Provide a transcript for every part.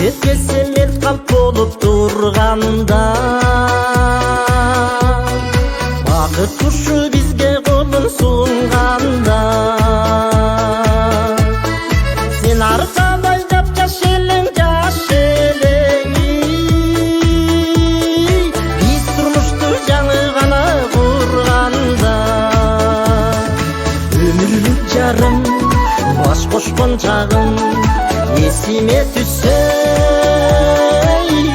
Жеткесе мен қалт болып тұрғанда, бақыт құшы бізге қолын сұнғанда, сен арқалай деп жас желең, біз тұрмышты жаңы ғана құрғанда. Өмірлік жарым, бас қошқан шағым есіме түссе,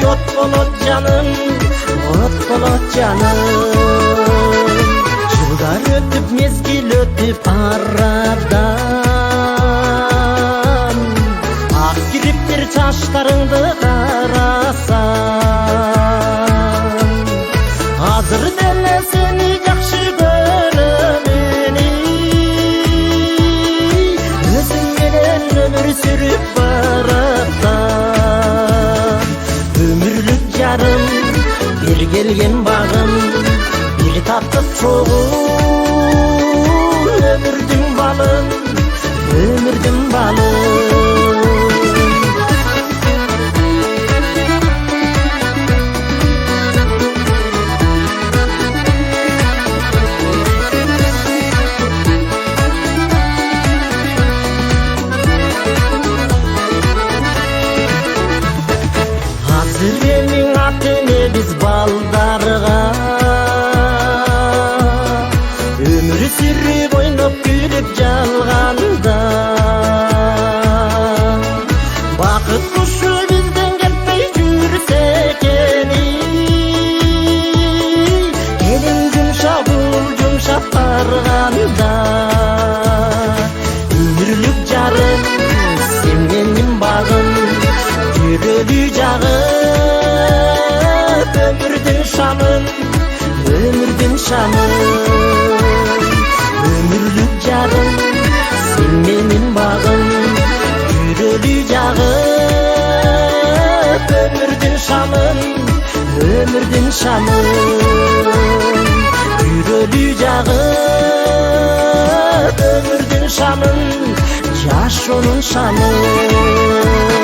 от болот жаным, от болот жаным. Жылдар өтіп, мезгіл өтіп арадан, ақ кіріптер чаштарыңды қарасам, азыр деле сені жақшы көрөмүн, өзің менен өмір сүрүп бараттам. Өмірлік жарым, бір келген бағым, бір таптық соғым, өмірдің балын, өмірдің балын. Менің атыме біз балдарға, өмір сүріп ойнап күліп жалғанда, бақыт құшы бізден кетпей жүрсе екені, елің жұмшап, бұл жұмшап барғанда. Өмірлік жарым, сен менің бағым, жүрелі жағым, өмірдің шамын, өмірдің шамын. Өмірлік жарым, сен менің бағым, жүрелі жағым, өмірдің шамын, өмірдің шамын. Жүрелі жағым, өмірдің шамын, жаш оның шамын.